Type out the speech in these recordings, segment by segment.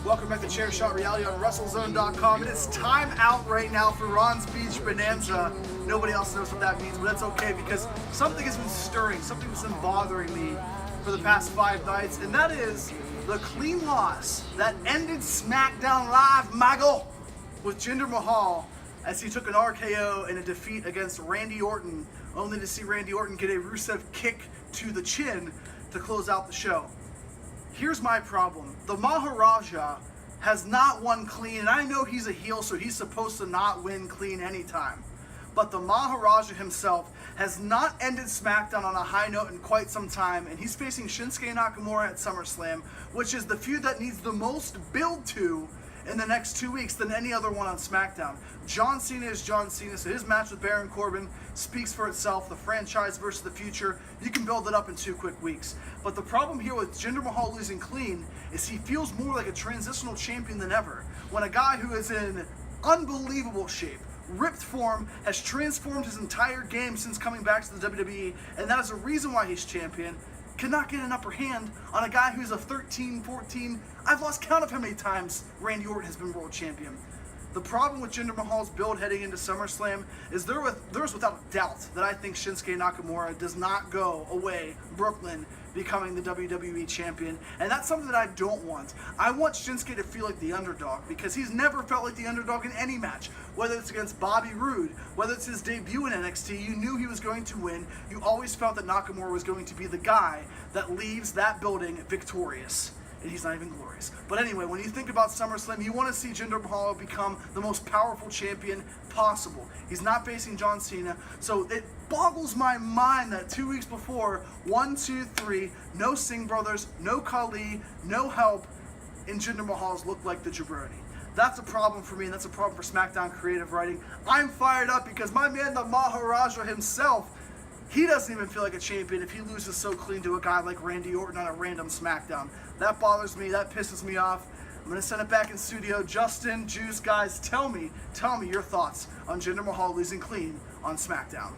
Welcome back to Chair Shot Reality on WrestleZone.com. It is time out right now for Ron's Beach Bonanza. Nobody else knows what that means, but that's okay because something has been stirring, something has been bothering me for the past 5 nights, and that is the clean loss that ended SmackDown Live, Michael, with Jinder Mahal as he took an RKO in a defeat against Randy Orton, only to see Randy Orton get a Rusev kick to the chin to close out the show. Here's my problem. The Maharaja has not won clean, and I know he's a heel, so he's supposed to not win clean anytime. But the Maharaja himself has not ended SmackDown on a high note in quite some time, and he's facing Shinsuke Nakamura at SummerSlam, which is the feud that needs the most build to in the next 2 weeks than any other one on SmackDown. John Cena is John Cena, so his match with Baron Corbin speaks for itself. The franchise versus the future, you can build it up in 2 quick weeks. But the problem here with Jinder Mahal losing clean is he feels more like a transitional champion than ever. When a guy who is in unbelievable shape, ripped form, has transformed his entire game since coming back to the WWE, and that is the reason why he's champion, cannot get an upper hand on a guy who's a 13, 14, I've lost count of how many times Randy Orton has been world champion. The problem with Jinder Mahal's build heading into SummerSlam is there's without a doubt that I think Shinsuke Nakamura does not go away Brooklyn becoming the WWE champion, and that's something that I don't want. I want Shinsuke to feel like the underdog because he's never felt like the underdog in any match, whether it's against Bobby Roode, whether it's his debut in NXT. You knew he was going to win. You always felt that Nakamura was going to be the guy that leaves that building victorious. And he's not even glorious. But anyway, when you think about SummerSlam, you want to see Jinder Mahal become the most powerful champion possible. He's not facing John Cena, so it boggles my mind that 2 weeks before, 1, 2, 3, no Singh brothers, no Khali, no help, and Jinder Mahal's look like the jabroni. That's a problem for me, and that's a problem for SmackDown creative writing. I'm fired up because my man, the Maharaja himself, he doesn't even feel like a champion if he loses so clean to a guy like Randy Orton on a random SmackDown. That bothers me. That pisses me off. I'm going to send it back in studio. Justin, Juice, guys, tell me your thoughts on Jinder Mahal losing clean on SmackDown.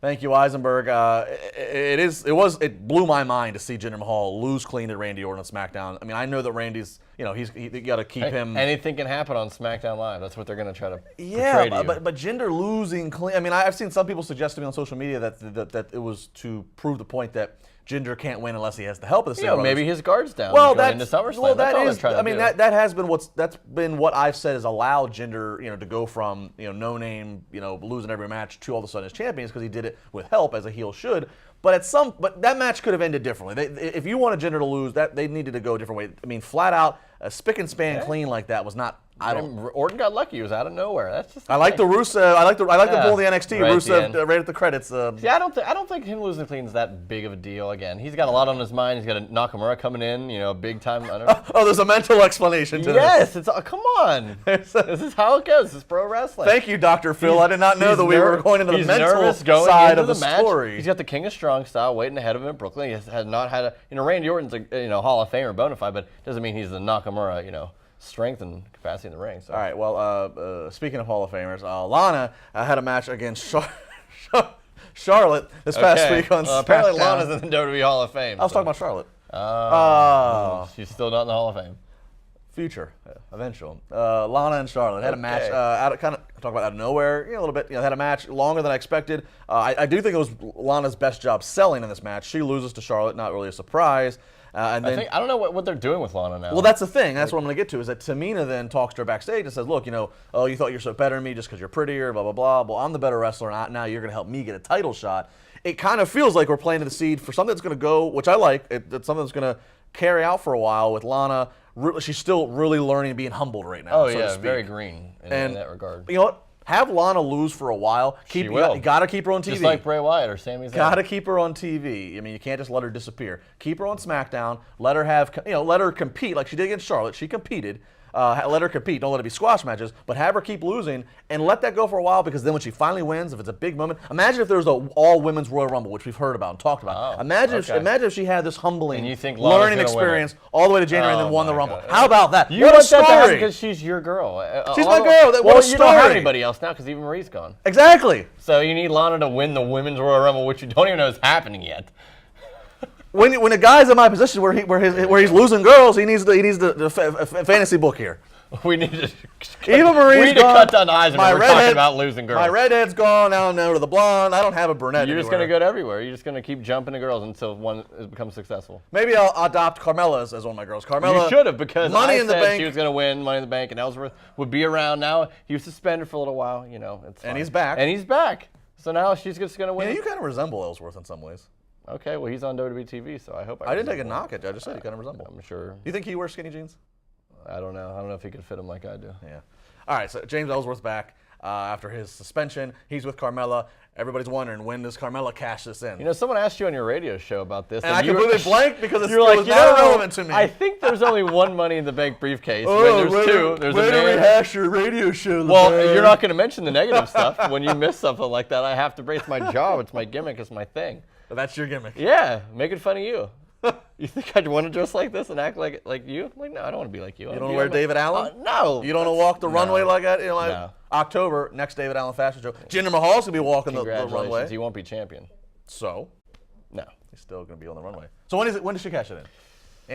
Thank you, Eisenberg. It blew my mind to see Jinder Mahal lose clean to Randy Orton on SmackDown. I mean, I know that Randy's, you got to keep him. Anything can happen on SmackDown Live. That's what they're going to try to portray to you. but Jinder losing clean. I mean, I've seen some people suggest to me on social media that it was to prove the point that Jinder can't win unless he has the help of the Singh brothers. Maybe his guard's down. Well, going into SummerSlam. Well, that's been what I've said has allowed Jinder, to go from no name, losing every match to all of a sudden as champions because he did it with help as a heel should. But that match could have ended differently. If you wanted Jinder to lose, they needed to go a different way. I mean, flat out a spick and span clean like that was not. Orton got lucky. He was out of nowhere. That's just. I like the Rusev. I like the pull of the NXT. Right Rusev right at the credits. Yeah, I don't think him losing clean is that big of a deal. Again, he's got a lot on his mind. He's got a Nakamura coming in. Big time. There's a mental explanation to this. Yes, it's come on. This is how it goes. This is pro wrestling. Thank you, Dr. Phil. I did not know that we were going into the mental side of the story. He's got the King of Strong style waiting ahead of him in Brooklyn. He has not had Randy Orton's a Hall of Famer bona fide, but doesn't mean he's the Nakamura strength and capacity in the ring. So. All right. Well, speaking of Hall of Famers, Lana had a match against Charlotte this past week on SmackDown. Apparently, Lana's in the WWE Hall of Fame. I was talking about Charlotte. She's still not in the Hall of Fame. Future, eventual. Lana and Charlotte had a match talk about out of nowhere, a little bit. Had a match longer than I expected. I do think it was Lana's best job selling in this match. She loses to Charlotte, not really a surprise. I don't know what they're doing with Lana now. Well, that's the thing. That's what I'm going to get to. Is that Tamina then talks to her backstage and says, "Look, you thought you're so better than me just because you're prettier, blah blah blah. Well, I'm the better wrestler, and now you're going to help me get a title shot." It kind of feels like we're planting the seed for something that's going to go, which I like. It's something that's going to carry out for a while with Lana. She's still really learning and being humbled right now. Oh yeah, very green in that regard. You know what? Have Lana lose for a while. She will. You got to keep her on TV. Just like Bray Wyatt or Sami Zayn. Got to keep her on TV. I mean, you can't just let her disappear. Keep her on SmackDown. Let her let her compete like she did against Charlotte. She competed. Let her compete. Don't let it be squash matches, but have her keep losing and let that go for a while because then when she finally wins, if it's a big moment, imagine if there was an all-women's Royal Rumble, which we've heard about and talked about. Imagine if she had this humbling learning experience all the way to January and then won the Rumble. How about that? You want that to happen because she's your girl. She's my girl. What a story. You don't have anybody else now because Eva Marie's gone. Exactly. So you need Lana to win the Women's Royal Rumble, which you don't even know is happening yet. when a guy's in my position where he's losing girls, he needs the fantasy book here. We need to. Eva Marie's we need to cut down the eyes when we're talking about losing girls. My redhead's gone. Now I'm down to the blonde. I don't have a brunette. You're just going to go everywhere. You're just going to keep jumping to girls until one becomes successful. Maybe I'll adopt Carmella as one of my girls. Carmella. You should have, because Money I in the said Bank. she was going to win Money in the Bank, and Ellsworth would be around. Now he was suspended for a little while. You know, it's fine. And he's back. And he's back. So now she's just going to win. Yeah, you kind of resemble Ellsworth in some ways. Okay, well, he's on WWE TV, so I hope I didn't take a knock at you. I just said you kind of resemble. I'm sure. Do you think he wears skinny jeans? I don't know. I don't know if he could fit him like I do. Yeah. All right, so James Ellsworth's back after his suspension. He's with Carmella. Everybody's wondering, when does Carmella cash this in? You know, someone asked you on your radio show about this. And I completely blanked because it like, was not relevant to me. I think there's only one Money in the Bank briefcase. When there's two. There's a man. rehash your radio show. Well, you're not going to mention the negative stuff. When you miss something like that, I have to brace my jaw. It's my gimmick. It's my thing. But that's your gimmick. Yeah, making fun of you. You think I'd want to dress like this and act like you? Like, no, I don't want to be like you. You don't want to wear David Allen? No. You don't want to walk the runway like that? You know, like No. October, next David Allen fashion show. Jinder Mahal's going to be walking the runway. He won't be champion. So? No. He's still going to be on the runway. So when does she cash it in?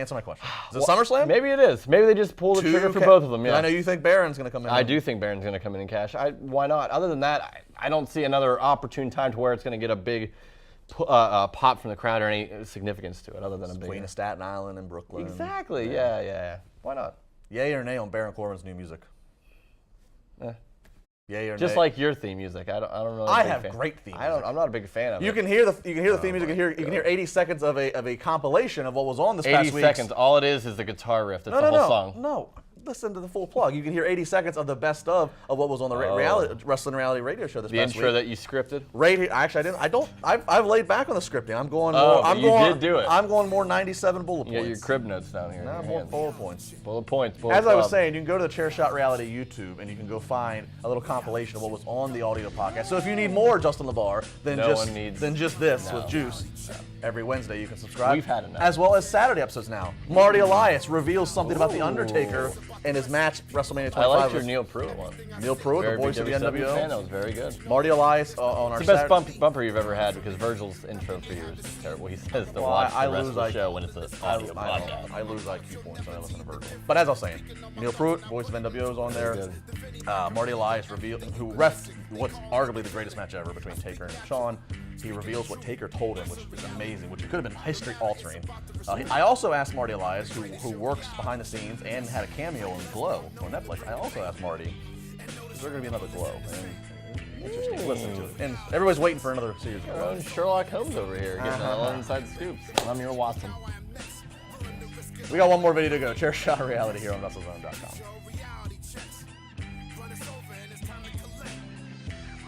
Answer my question. Is it SummerSlam? Maybe it is. Maybe they just pull the trigger for both of them. Yeah. I know you think Baron's going to come in. I do think Baron's going to come in and cash. Why not? Other than that, I don't see another opportune time to where it's going to get a big pop from the crowd or any significance to it, other than a big Queen of Staten Island and Brooklyn. Exactly. Yeah. Why not? Yay or nay on Baron Corbin's new music? Yay or nay? Just like your theme music. I don't really. I have great theme music. I'm not a big fan of it. You can hear the theme music. You can hear 80 seconds of a compilation of what was on this past 80 week. seconds. All it is the guitar riff. That's the whole song. No. Listen to the full plug. You can hear 80 seconds of the best of what was on the wrestling reality radio show this past week. The intro that you scripted? Actually, I didn't. I've laid back on the scripting. I'm going Oh, more. you did do it. I'm going more 97 bullet points. You got your crib notes down here. Nah, more bullet points. Bullet points. As I was saying, you can go to the Chair Shot Reality YouTube and you can go find a little compilation of what was on the audio podcast. So if you need more Justin LeBar than just this with Juice, every Wednesday you can subscribe. We've had enough. As well as Saturday episodes now. Marty Elias reveals something about The Undertaker and his match WrestleMania 25. I liked your Neil Pruitt one. Neil Pruitt, the voice of the NWO. Fan, that was very good. Marty Elias on our It's the best bumper you've ever had, because Virgil's intro for yours is terrible. He says to watch the rest of the show when it's an audio podcast. I lose IQ points when I listen to Virgil. But as I was saying, Neil Pruitt, voice of NWO, is on there. Marty Elias who refed what's arguably the greatest match ever between Taker and Shawn. He reveals what Taker told him, which is amazing, which could have been history altering. I also asked Marty Elias, who works behind the scenes and had a cameo in Glow on Netflix. I also asked Marty, is there going to be another Glow? And interesting. Listen to it. And everybody's waiting for another series. Our own Sherlock Holmes over here, getting all inside scoops. I'm your Watson. We got one more video to go. Chair Shot Reality here on WrestleZone.com.